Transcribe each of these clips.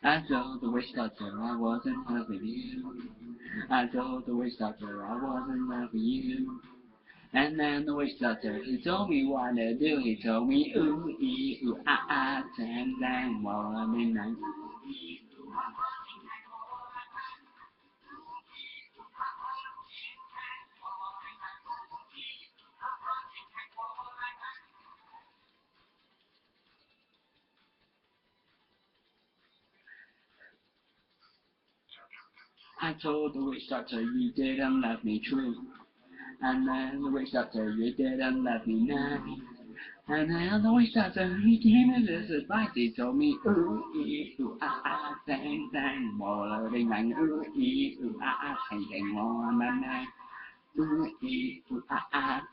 I told the witch doctor I wasn't in love with you. I told the witch doctor I wasn't in love with you. And then the witch doctor, he told me what to do. He told me ooh ee ooh tang tang while I'm in night. I told the witch doctor you didn't love me true. And then the witch doctor you didn't love me nice. And then the witch doctor he gave me this advice. He told me ooh ee ooh tang tang while I'm in night. Ooh ee ooh tang tang while I'm in night. Ooh ee ooh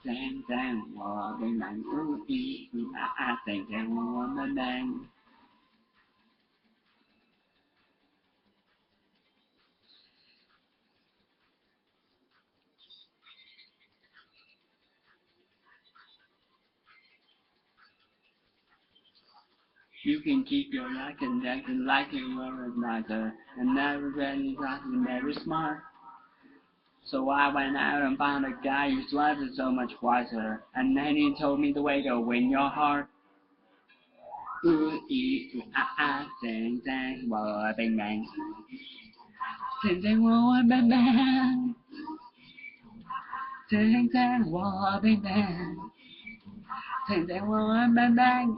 tang tang while I'm in night. Ooh ee ooh tang tang while I'm in night. You can keep your yak and acting like you were a writer, and never really talking very smart. So I went out and found a guy whose life is so much wiser, and then he told me the way to win your heart. Ooh ee ooh dang dang, wah bang bang, dang dang wah bang bang, dang dang wah bang bang, dang dang wah bang bang,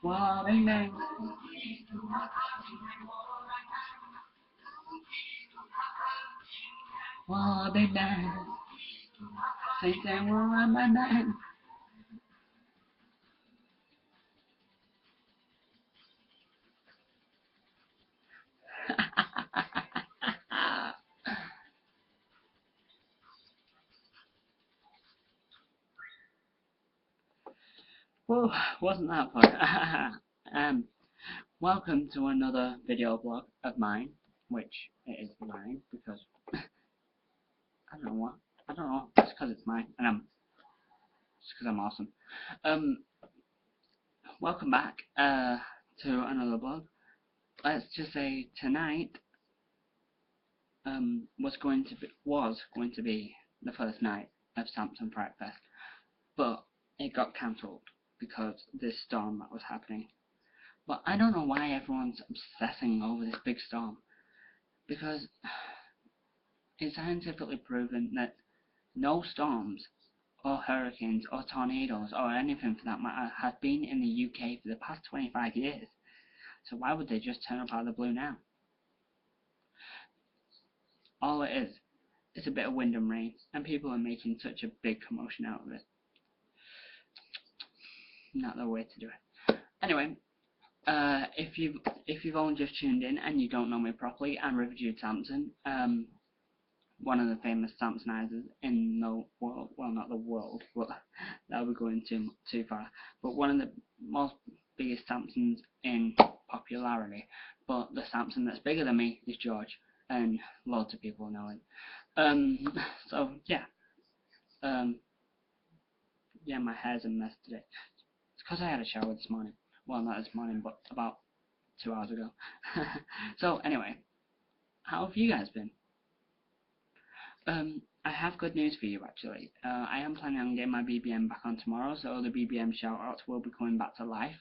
wah bang bang. Wah bang bang, dang dang wah bang bang. Whoa, wasn't that fun? Welcome to another video blog of mine, which it is mine because I don't know what. I don't know. It's because it's mine, and it's because I'm awesome. Um, welcome back to another blog. Let's just say tonight was going to be the first night of Samson Pride Fest, but it got cancelled because this storm that was happening. But I don't know why everyone's obsessing over this big storm, because it's scientifically proven that no storms or hurricanes or tornadoes or anything for that matter have been in the UK for the past 25 years. So why would they just turn up out of the blue now? All it is a bit of wind and rain, and people are making such a big commotion out of it. Not the way to do it. Anyway, if you've only just tuned in and you don't know me properly, I'm Riverjude Sampson, one of the famous Samsonizers in the world. Well, not the world, but that would go into too far. But one of the most biggest Samsons in popularity. But the Samson that's bigger than me is George, and loads of people know him. So yeah, yeah, my hair's a mess today. It's because I had a shower this morning. Well, not this morning, but about 2 hours ago. So anyway, how have you guys been? I have good news for you actually. I am planning on getting my BBM back on tomorrow, so the BBM shoutouts will be coming back to life.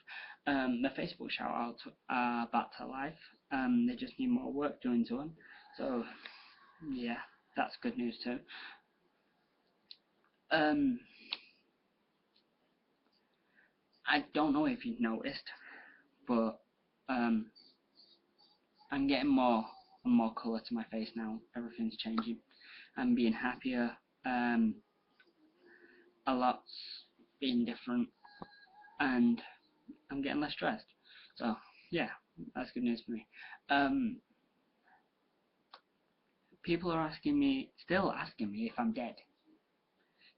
The Facebook shoutouts are back to life. They just need more work doing to them. So yeah, that's good news too. I don't know if you've noticed, but I'm getting more and more colour to my face now. Everything's changing. I'm being happier. A lot's being different, and I'm getting less stressed. So yeah, that's good news for me. People are still asking me if I'm dead.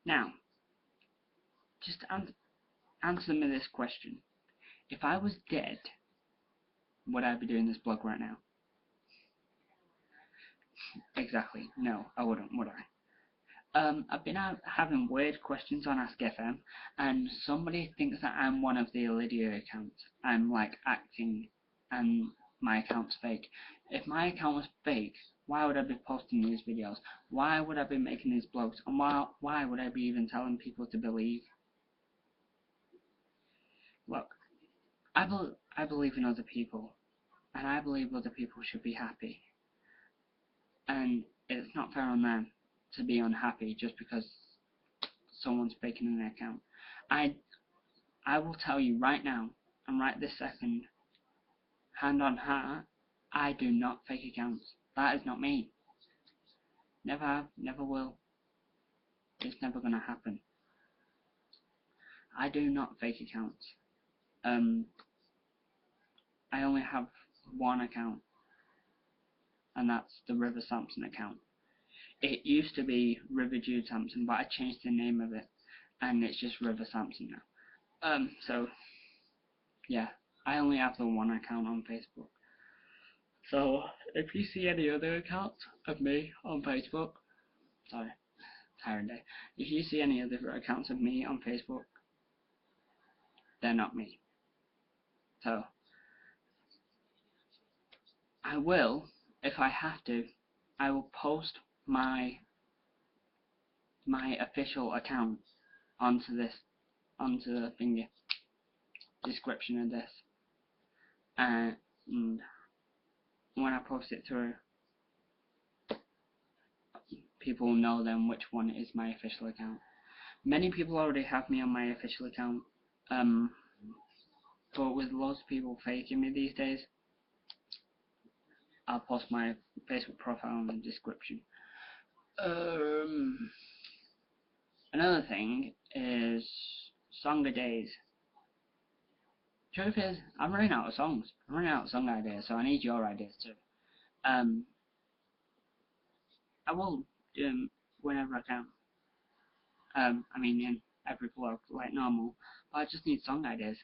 Now, just answer me this question. If I was dead, would I be doing this blog right now? Exactly. No, I wouldn't, would I? I've been having weird questions on Ask FM, and somebody thinks that I'm one of the Lydia accounts. I'm like acting, and my account's fake. If my account was fake, why would I be posting these videos? Why would I be making these blogs? And why would I be even telling people to believe? Look, I believe in other people, and I believe other people should be happy. And it's not fair on them to be unhappy just because someone's faking an account. I will tell you right now, and right this second, hand on heart, I do not fake accounts. That is not me. Never have, never will. It's never gonna happen. I do not fake accounts. I only have one account, and that's the River Sampson account. It used to be River Jude Sampson, but I changed the name of it, and it's just River Sampson now. So yeah, I only have the one account on Facebook. So if you see any other accounts of me on Facebook, sorry, tiring day. If you see any other accounts of me on Facebook, they're not me. So I will, if I have to, I will post my official account onto the thingy description of this, and when I post it through, people will know then which one is my official account. Many people already have me on my official account, but with lots of people faking me these days, I'll post my Facebook profile in the description. Another thing is song of days. Truth is, I'm running out of songs. I'm running out of song ideas, so I need your ideas too. I will whenever I can. I mean in every vlog like normal, but I just need song ideas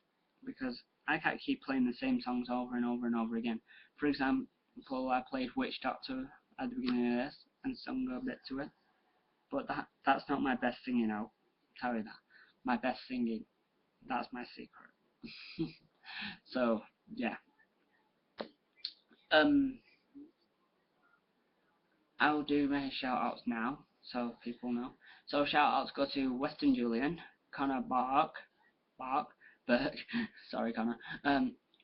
because I can't keep playing the same songs over and over and over again. For example, I played Witch Doctor at the beginning of this and sung a bit to it, but that's not my best singing. I'll tell you that. My best singing, that's my secret. So yeah. I will do my shoutouts now, so people know. So shoutouts go to Weston Julian, Connor Burke, sorry Connor,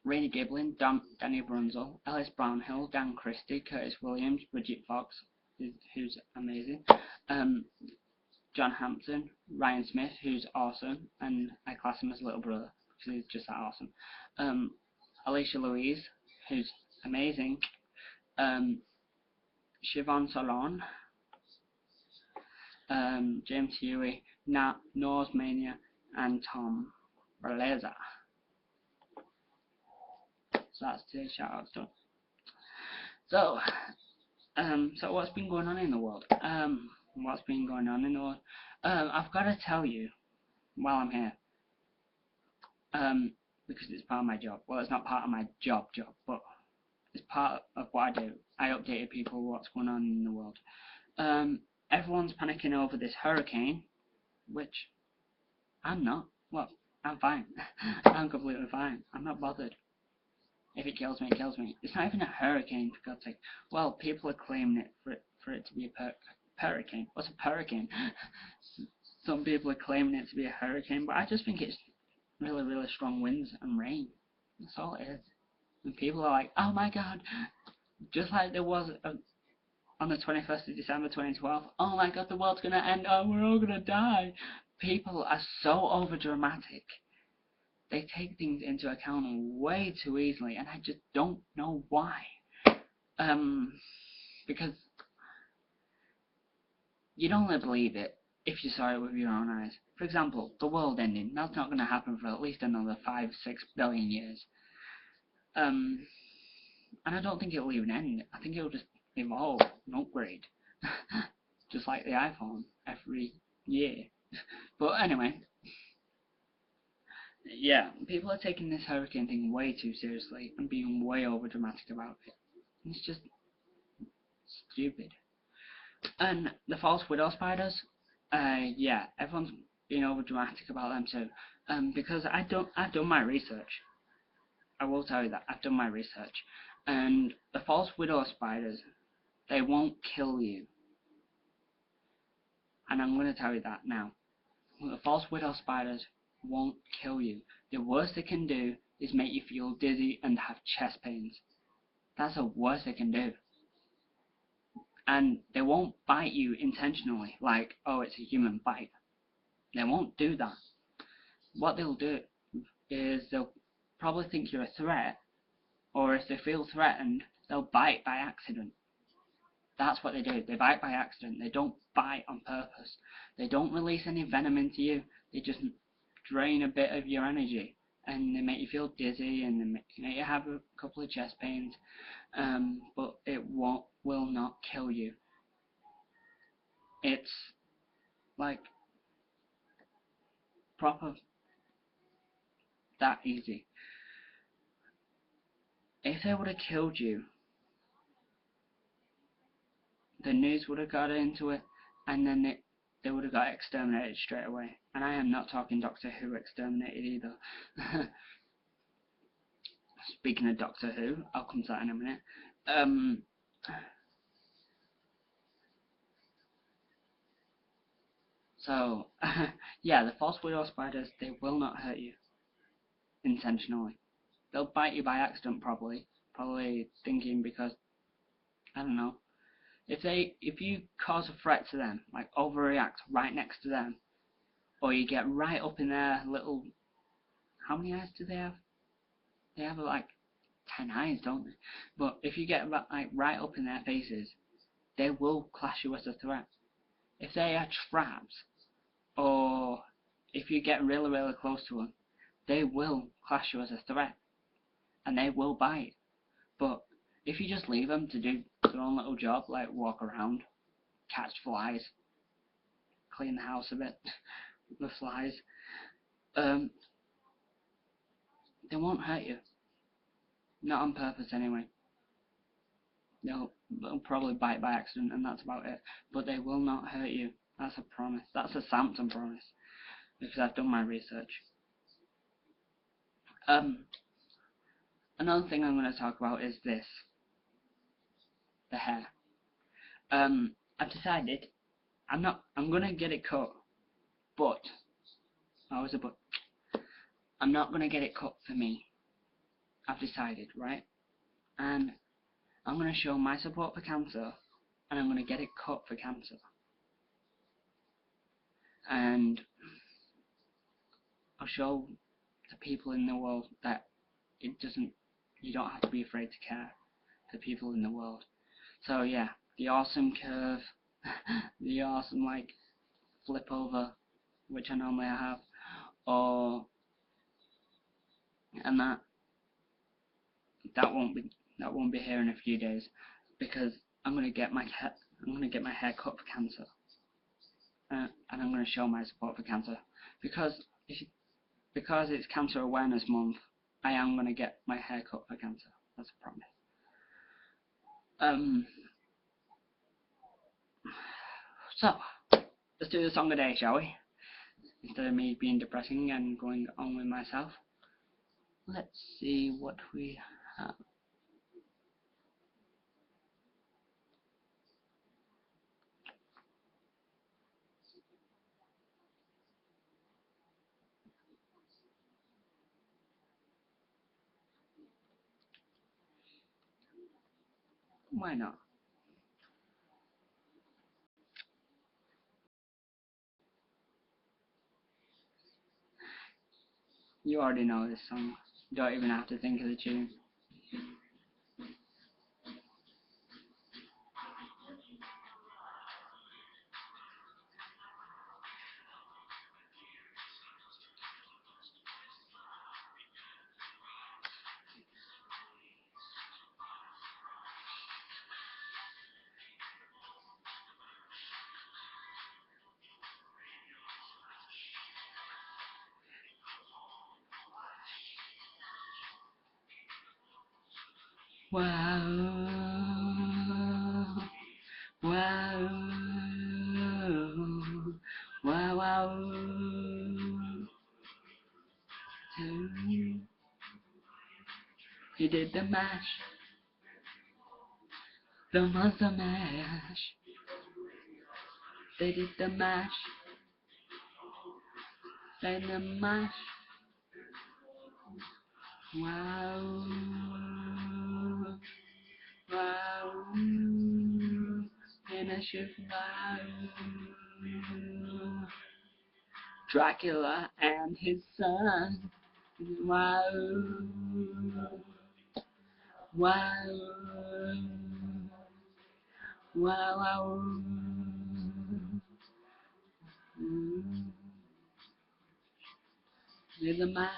Rainy Giblin, Danny Brunzel, Ellis Brownhill, Dan Christie, Curtis Williams, Bridget Fox, who's amazing, John Hampton, Ryan Smith, who's awesome, and I class him as little brother, because he's just that awesome, Alicia Louise, who's amazing, Siobhan Solon, James Huey, Norse Mania, and Tom Berleza. So that's today's shoutouts done. So, so what's been going on in the world? What's been going on in the world? I've got to tell you while I'm here, because it's part of my job. Well, it's not part of my job, but it's part of what I do. I updated people what's going on in the world. Everyone's panicking over this hurricane, which I'm not. Well, I'm fine. I'm completely fine. I'm not bothered. If it kills me, it kills me. It's not even a hurricane, for God's sake. Well, people are claiming it for it to be a hurricane. What's a hurricane? Some people are claiming it to be a hurricane, but I just think it's really, really strong winds and rain. That's all it is. And people are like, oh my God, just like there was on the 21st of December 2012, oh my God, the world's gonna end, oh, we're all gonna die. People are so over dramatic. They take things into account way too easily, and I just don't know why. Because you'd only believe it if you saw it with your own eyes. For example, the world ending. That's not going to happen for at least another 5-6 billion years. And I don't think it'll even end. I think it'll just evolve and upgrade. Just like the iPhone every year. But anyway. Yeah, people are taking this hurricane thing way too seriously and being way over dramatic about it. It's just stupid. And the false widow spiders, Yeah, everyone's being over dramatic about them too. Because I've done my research. I will tell you that I've done my research, and the false widow spiders, they won't kill you. And I'm going to tell you that now. The false widow spiders won't kill you. The worst they can do is make you feel dizzy and have chest pains. That's the worst they can do. And they won't bite you intentionally, like, oh, it's a human bite. They won't do that. What they'll do is they'll probably think you're a threat, or if they feel threatened, they'll bite by accident. That's what they do. They bite by accident. They don't bite on purpose. They don't release any venom into you. They just drain a bit of your energy, and they make you feel dizzy, and they make you have a couple of chest pains. But it will not kill you. It's like proper that easy. If they would have killed you, the news would have got into it, and then they would have got exterminated straight away. And I am not talking Doctor Who exterminated either. Speaking of Doctor Who, I'll come to that in a minute. So, yeah, the false widow spiders, they will not hurt you intentionally. They'll bite you by accident, probably thinking because, I don't know, if you cause a threat to them, like overreact right next to them, or you get right up in their little, how many eyes do they have? They have like 10 eyes, don't they? But if you get like right up in their faces, they will class you as a threat. If they are traps, or if you get really, really close to them, they will class you as a threat, and they will bite. But if you just leave them to do their own little job, like walk around, catch flies, clean the house a bit with flies, they won't hurt you. Not on purpose anyway. They'll probably bite by accident, and that's about it. But they will not hurt you. That's a promise. That's a Samson promise. Because I've done my research. Another thing I'm going to talk about is this. The hair. I've decided I'm going to get it cut. But, always a but. I'm not going to get it cut for me. I've decided, right? And I'm going to show my support for cancer, and I'm going to get it cut for cancer. And I'll show the people in the world that you don't have to be afraid to care for people in the world. So yeah, the awesome curve, the awesome like flip over, which I normally have, and that won't be here in a few days, because I'm gonna get my hair cut for cancer, and I'm gonna show my support for cancer, because it's Cancer Awareness Month. I am gonna get my hair cut for cancer. That's a promise. So let's do the song of the day, shall we? Instead of me being depressing and going on with myself. Let's see what we have. Why not? You already know this song. You don't even have to think of the tune. Wow, wow, He did the mash. The monster mash. They did the mash. Then the mash. Wow. Wow. In a ship. Wow. Dracula and his son. Wow. Wow. Wow. Wow. Did the mash.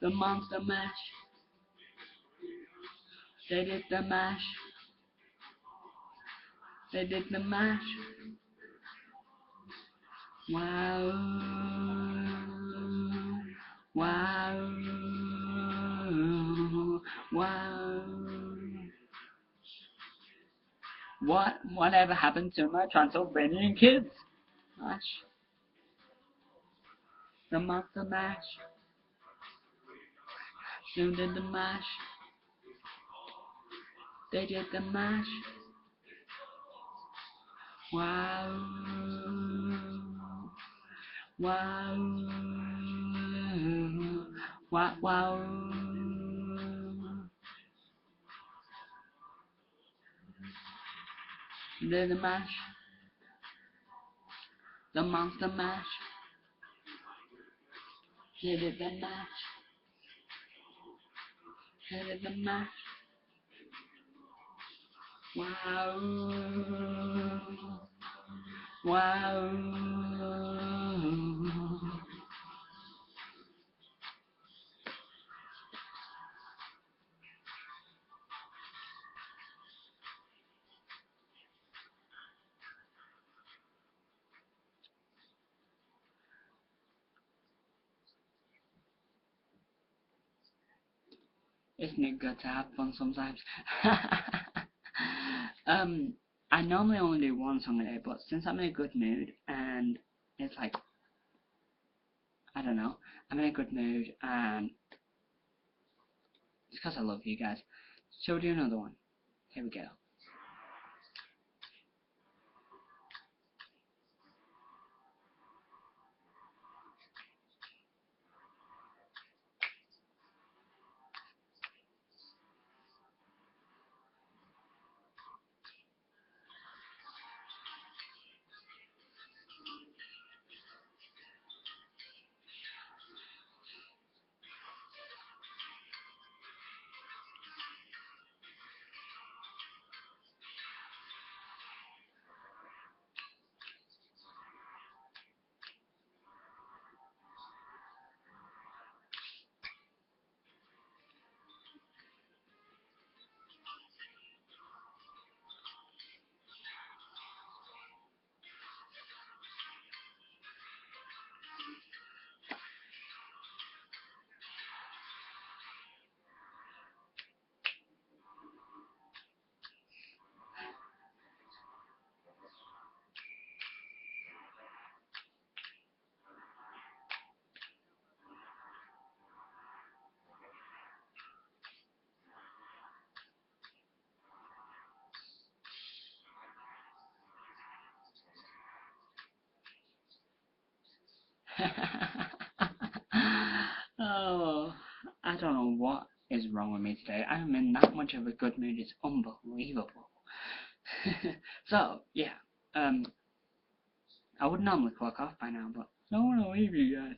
The monster mash. They did the mash. They did the mash. Wow. Wow. Wow. Whatever happened to my Transylvanian kids? Mash. The monster mash. They did the mash. They did the mash. Wow. Wow. Wow. Wow. They did the mash. The monster mash. They did the mash. They did the mash. Wow. Wow. Isn't it good to have fun sometimes? I normally only do one song a day, but since I'm in a good mood and it's like, I don't know, I'm in a good mood and it's because I love you guys. So we'll do another one. Here we go. Oh, I don't know what is wrong with me today. I'm in that much of a good mood. It's unbelievable. So, yeah, I would normally clock off by now, but I don't want to leave you guys.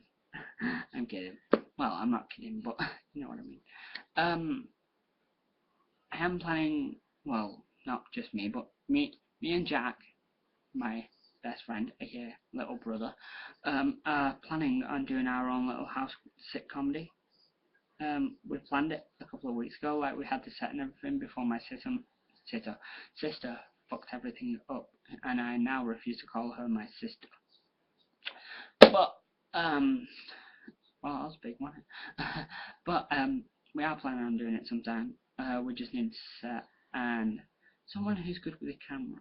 I'm kidding. Well, I'm not kidding, but you know what I mean. I am planning, well, not just me, but me and Jack, my best friend, aka little brother, are planning on doing our own little house sit comedy. We planned it a couple of weeks ago, like we had the set and everything before my sister fucked everything up, and I now refuse to call her my sister. But well, I was big one. But we are planning on doing it sometime. We just need a set and someone who's good with the camera.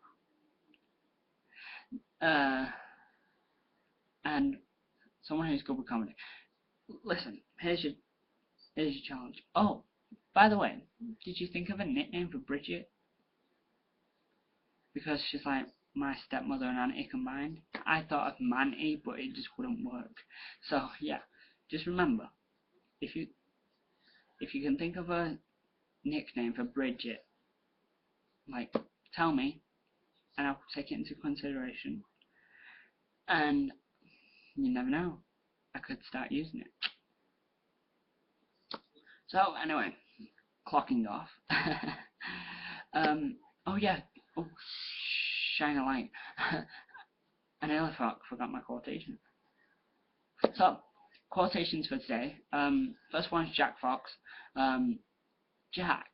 And someone who's good with comedy. Listen, here's your Here's your challenge. Oh, by the way, did you think of a nickname for Bridget? Because she's like my stepmother and auntie combined. I thought of Manty, but it just wouldn't work. So yeah, just remember, if you can think of a nickname for Bridget, like tell me, and I'll take it into consideration. And you never know, I could start using it. So anyway, clocking off. Oh yeah. Oh, shine a light. I nearly forgot my quotation. So, quotations for today. First one's Jack Fox. Jack,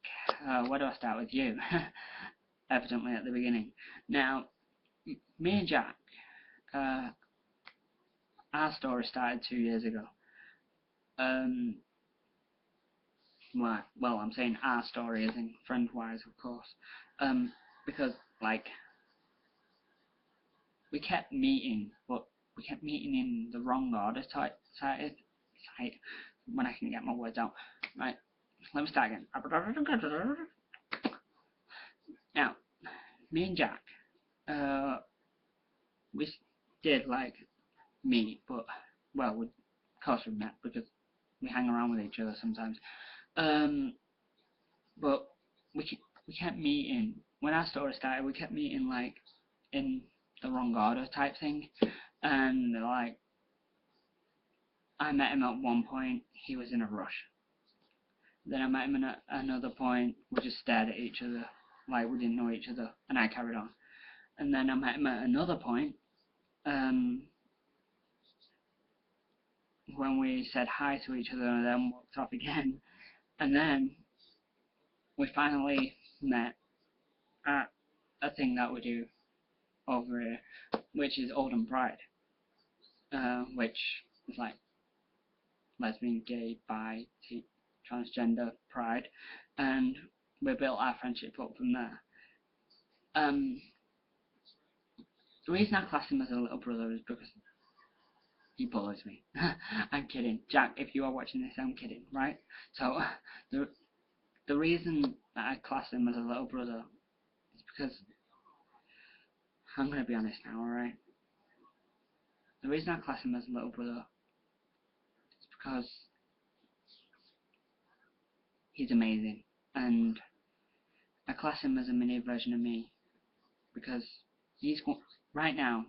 where do I start with you? Evidently at the beginning. Now, me and Jack, our story started 2 years ago. Well, I'm saying our story as in friend-wise, of course. Because, like, we kept meeting, but we kept meeting in the wrong order site, when I can get my words out. Right, let me start again. Now, me and Jack, we did, like, meet, but, well, of course we met, because we hang around with each other sometimes. But we kept meeting, when our story started, we kept meeting, like, in the wrong order type thing, and, like, I met him at one point, he was in a rush. Then I met him at another point, we just stared at each other, like we didn't know each other, and I carried on. And then I met him at another point, when we said hi to each other and then walked off again. And then we finally met at a thing that we do over here, which is Oldham Pride, which is like lesbian, gay, bi, transgender pride, and we built our friendship up from there. The reason I class him as a little brother is because he bullies me. I'm kidding. Jack, if you are watching this, I'm kidding, right? So, the reason that I class him as a little brother is because, I'm going to be honest now, alright? The reason I class him as a little brother is because he's amazing, and I class him as a mini version of me, because right now,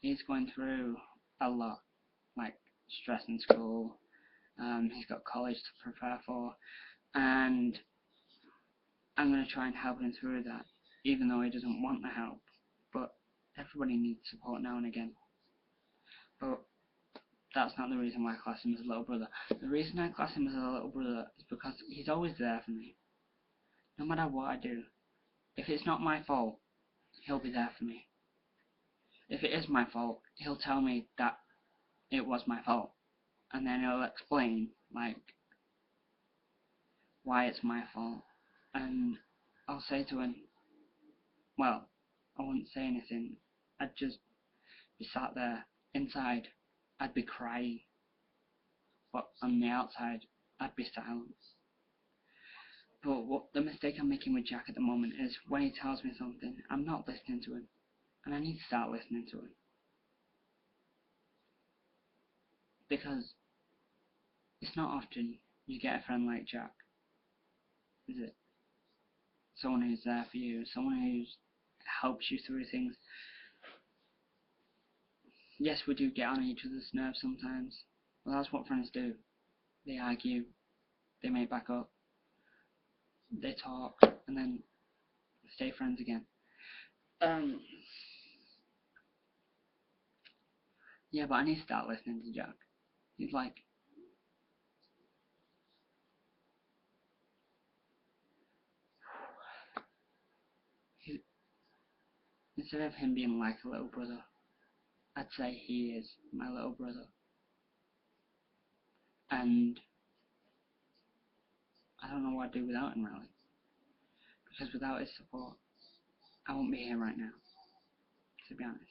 he's going through a lot, like stress in school, he's got college to prepare for, and I'm going to try and help him through that, even though he doesn't want the help. But everybody needs support now and again. But that's not the reason why I class him as a little brother. The reason I class him as a little brother is because he's always there for me. No matter what I do. If it's not my fault, he'll be there for me. If it is my fault, he'll tell me that it was my fault. And then he'll explain, like, why it's my fault. And I'll say to him, well, I wouldn't say anything. I'd just be sat there. Inside, I'd be crying. But on the outside, I'd be silent. But what the mistake I'm making with Jack at the moment is when he tells me something, I'm not listening to him. And I need to start listening to him. Because it's not often you get a friend like Jack, is it? Someone who's there for you, someone who helps you through things. Yes, we do get on each other's nerves sometimes. Well, that's what friends do. They argue, they make back up, they talk, and then stay friends again. Yeah, but I need to start listening to Jack. He's like, instead of him being like a little brother, I'd say he is my little brother. And I don't know what I'd do without him, really. Because without his support, I won't be here right now, to be honest.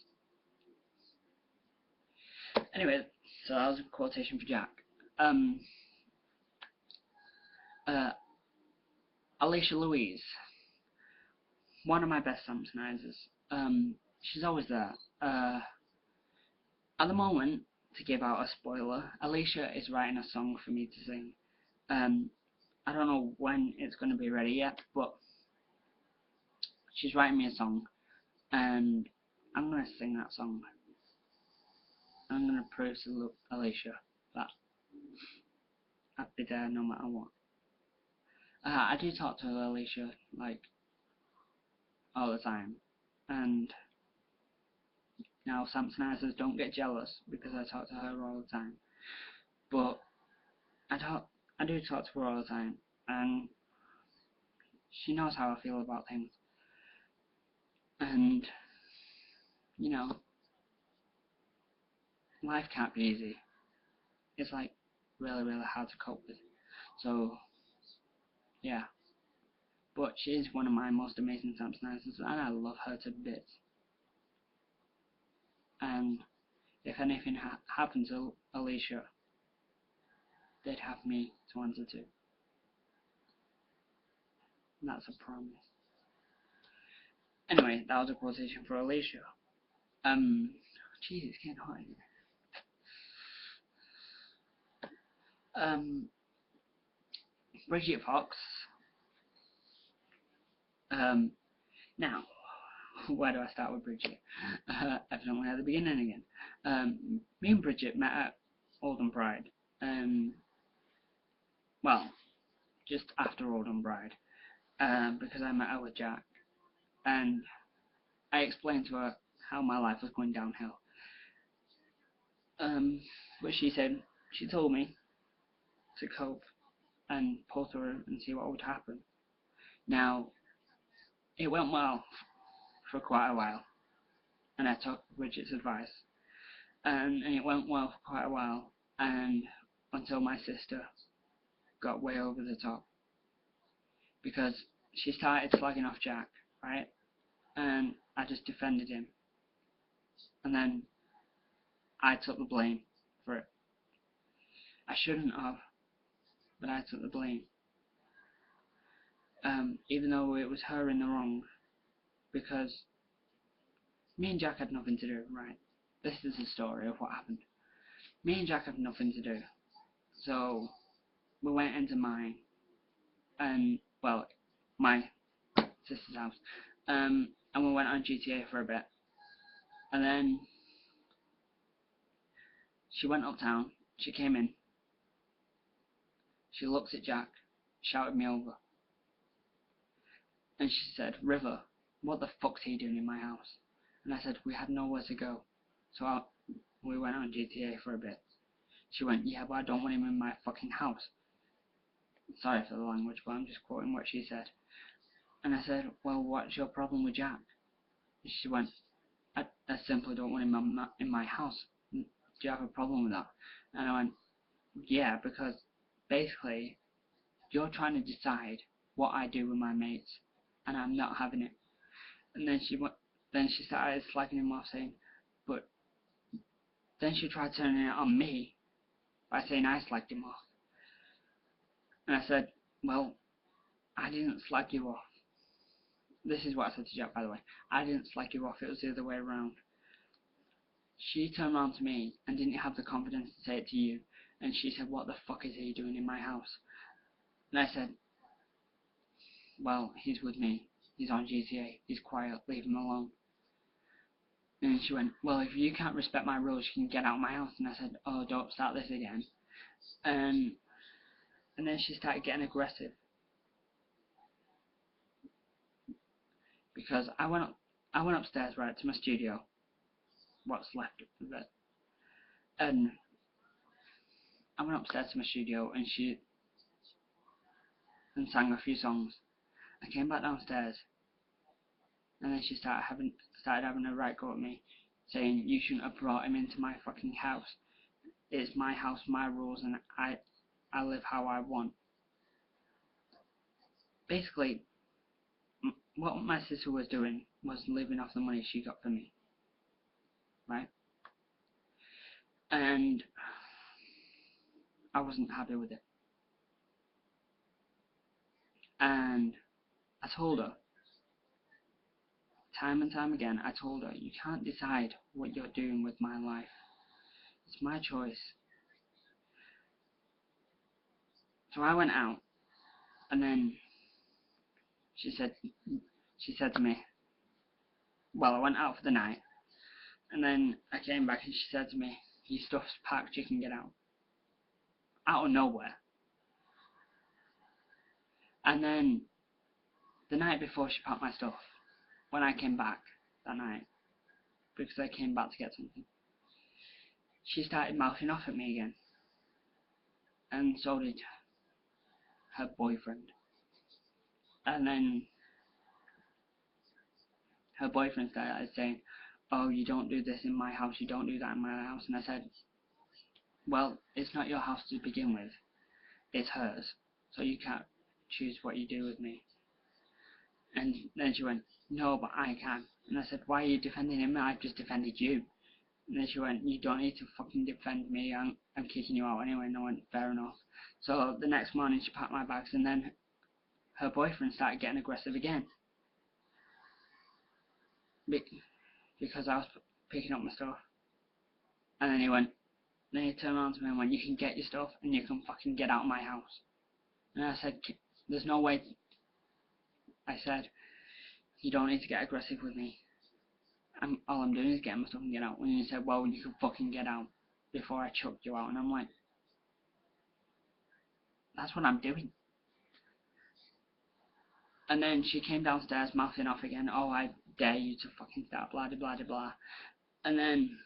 Anyway, so that was a quotation for Jack. Um, uh, Alicia Louise, one of my best Samsonizers. She's always there. At the moment, to give out a spoiler, Alicia is writing a song for me to sing. I don't know when it's going to be ready yet, but she's writing me a song, and I'm going to sing that song. I'm going to prove to Alicia that I'd be there no matter what. I do talk to Alicia, like, all the time, and now Samsonizers don't get jealous because I talk to her all the time, but I do talk to her all the time, and she knows how I feel about things, and, you know, life can't be easy. It's like really, really hard to cope with, so, yeah, but she is one of my most amazing Samsonizers, and I love her to bits, and if anything happened to Alicia, they'd have me to answer to. And that's a promise. Anyway, that was a quotation for Alicia. Jeez, it's getting hot in here. Bridget Fox. Now, where do I start with Bridget? Evidently at the beginning again. Me and Bridget met at Oldham Pride. Well, just after Oldham Pride. Because I met her with Jack. And I explained to her how my life was going downhill. But she told me to cope and pull through and see what would happen. Now, it went well for quite a while, and I took Bridget's advice, and it went well for quite a while, and until my sister got way over the top, because she started slagging off Jack, right, and I just defended him, and then I took the blame for it. I shouldn't have, but I took the blame. Even though it was her in the wrong, because me and Jack had nothing to do, right? This is the story of what happened. Me and Jack had nothing to do, so we went into mine, and, well, my sister's house, and we went on GTA for a bit, and then she went uptown, she came in, she looked at Jack, shouted me over, and she said, "River, what the fuck's he doing in my house?" And I said, "We had nowhere to go, so we went on GTA for a bit." She went, "Yeah, but I don't want him in my fucking house." Sorry for the language, but I'm just quoting what she said. And I said, "Well, what's your problem with Jack?" And she went, I simply don't want him in my house. Do you have a problem with that?" And I went, "Yeah, because basically you're trying to decide what I do with my mates, and I'm not having it." And then she started slagging him off, saying, but then she tried turning it on me by saying I slagged him off. And I said, "Well, I didn't slag you off." This is what I said to Jack, by the way. "I didn't slag you off, it was the other way around." She turned around to me and didn't have the confidence to say it to you, and she said, "What the fuck is he doing in my house?" And I said, "Well, he's with me. He's on GTA. He's quiet. Leave him alone." And she went, "Well, if you can't respect my rules, you can get out of my house." And I said, "Oh, don't start this again." And then she started getting aggressive, because I went upstairs, right, to my studio, what's left of it, and I went upstairs to my studio and sang a few songs. I came back downstairs, and then she started having a right go at me, saying, "You shouldn't have brought him into my fucking house. It's my house, my rules, and I live how I want." Basically, what my sister was doing was living off the money she got from me, right? And I wasn't happy with it. And I told her, time and time again, I told her, you can't decide what you're doing with my life. It's my choice. So I went out, and then she said to me, well, I went out for the night, and then I came back and she said to me, your stuff's packed, you can get out. Out of nowhere. And then the night before she packed my stuff, when I came back that night, because I came back to get something, she started mouthing off at me again. And so did her boyfriend. And then her boyfriend started saying, oh, you don't do this in my house, you don't do that in my house. And I said, well, it's not your house to begin with, it's hers, so you can't choose what you do with me. And then she went, no, but I can. And I said, why are you defending him? I've just defended you. And then she went, you don't need to fucking defend me, I'm kicking you out anyway. And I went, fair enough. So the next morning she packed my bags, and then her boyfriend started getting aggressive again. Because I was picking up my stuff. And then he turned around to me and went, you can get your stuff and you can fucking get out of my house. And I said, there's no way. I said, you don't need to get aggressive with me. All I'm doing is getting my stuff and get out. And he said, well, you can fucking get out before I chuck you out. And I'm like, that's what I'm doing. And then she came downstairs mouthing off again, oh, I dare you to fucking start, blah, blah, blah, blah. And then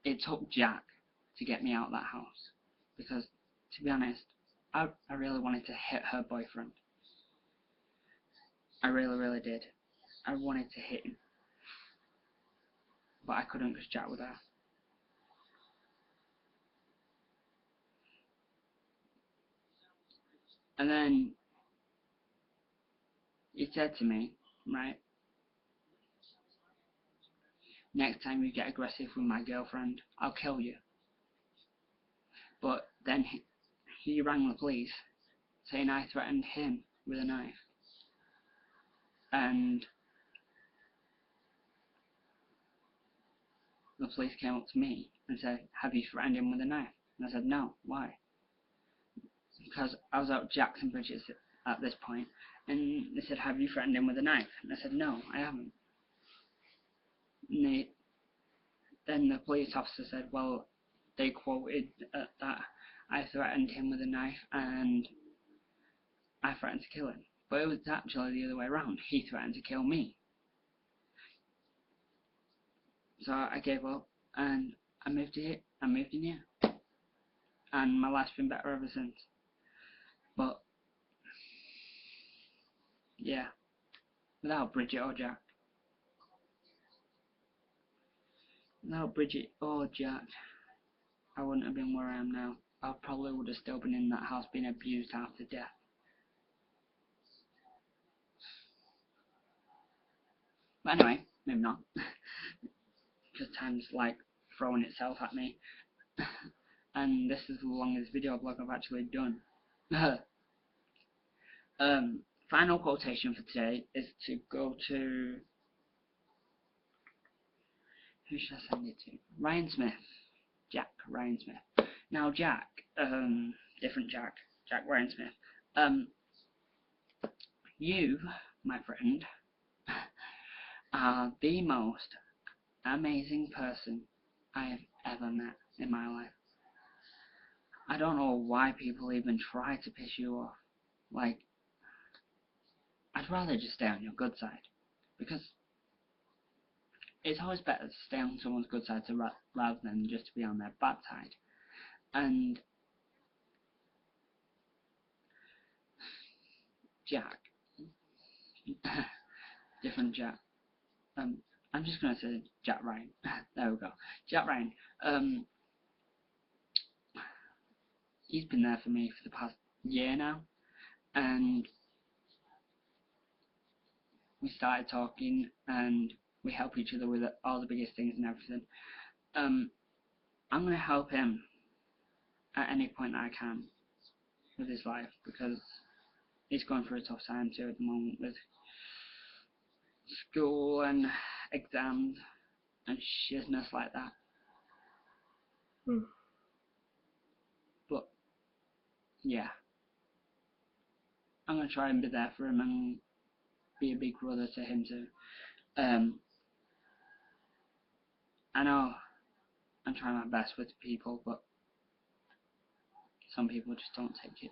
it took Jack to get me out of that house. Because, to be honest, I really wanted to hit her boyfriend. I really, really did. I wanted to hit him. But I couldn't because Jack was there. And then he said to me, right, next time you get aggressive with my girlfriend, I'll kill you. But then he rang the police, saying I threatened him with a knife. And the police came up to me and said, have you threatened him with a knife? And I said, no. Why? Because I was out Jackson Bridges at this point, and they said, have you threatened him with a knife? And I said, no, I haven't. And then the police officer said, well, they quoted that I threatened him with a knife and I threatened to kill him. But it was actually the other way around. He threatened to kill me. So I gave up and I moved in here. And my life's been better ever since. But yeah, without Bridget or Jack. Without Bridget or Jack, I wouldn't have been where I am now. I probably would have still been in that house being abused after death. But anyway, moving on. Because time's like throwing itself at me. And this is the longest video blog I've actually done. Final quotation for today is to go to... who should I send it to? Ryan Smith. Ryan Smith. Now Jack, different Jack Ryan Smith. You, my friend, are the most amazing person I have ever met in my life. I don't know why people even try to piss you off. Like, I'd rather just stay on your good side, because it's always better to stay on someone's good side rather than just to be on their bad side. And Jack, different Jack. I'm just gonna say Jack Ryan. There we go. Jack Ryan. He's been there for me for the past year now, and we started talking, and we help each other with all the biggest things and everything. I'm going to help him at any point that I can with his life, because he's going through a tough time too at the moment with school and exams and shizness like that. But yeah, I'm going to try and be there for him and be a big brother to him too. I know I'm trying my best with people, but some people just don't take it.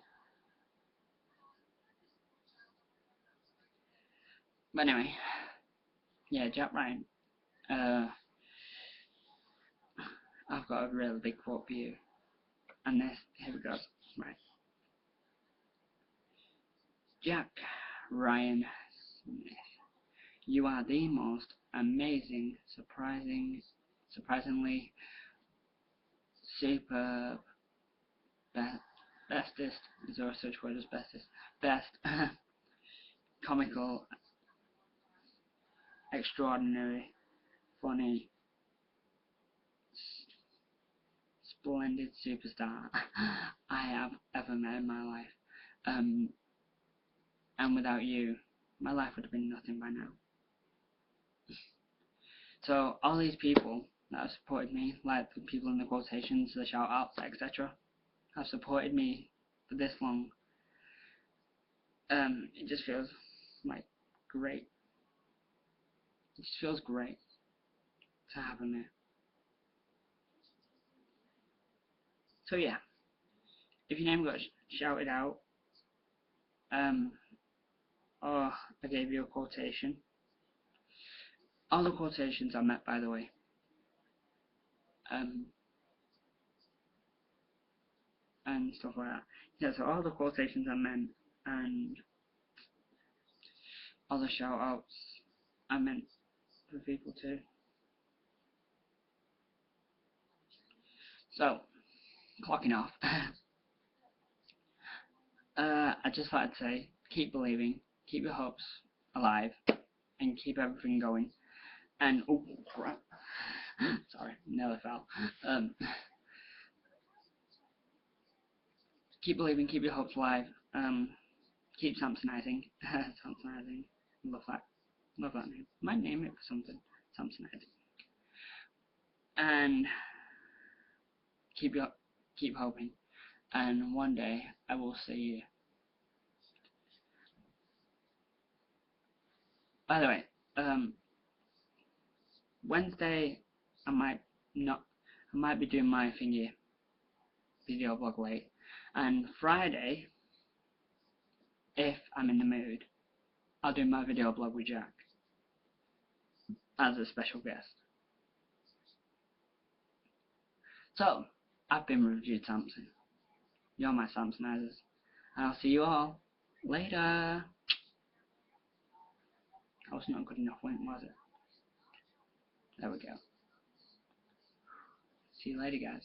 But anyway, yeah, Jack Ryan. I've got a really big quote for you, and here we go. Right, Jack Ryan Smith, you are the most amazing, surprisingly superb, bestest. Is there a such word as bestest? Best, comical, extraordinary, funny, splendid superstar I have ever met in my life. And without you, my life would have been nothing by now. So all these people that have supported me, like the people in the quotations, the shout-outs, etc., have supported me for this long. It just feels like great. It just feels great to have them there. So yeah, if your name got shouted out, or I gave you a quotation, all the quotations are met, by the way. And stuff like that. Yeah, so all the quotations are meant, and all the shout outs are meant for people too. So, clocking off. I'd just like to say, keep believing, keep your hopes alive, and keep everything going. And, oh crap, sorry, nearly fell. Keep believing, keep your hopes alive, keep Samsonizing. Samsonizing, love that name. Might name it for something, Samsonizing. And keep hoping, and one day I will see you. By the way, Wednesday I might be doing my thingy video blog late, and Friday, if I'm in the mood, I'll do my video blog with Jack as a special guest. So, I've been Reviewed Samson. You're my Samsonizers, and I'll see you all later. That was not good enough, was it? There we go. See you later, guys.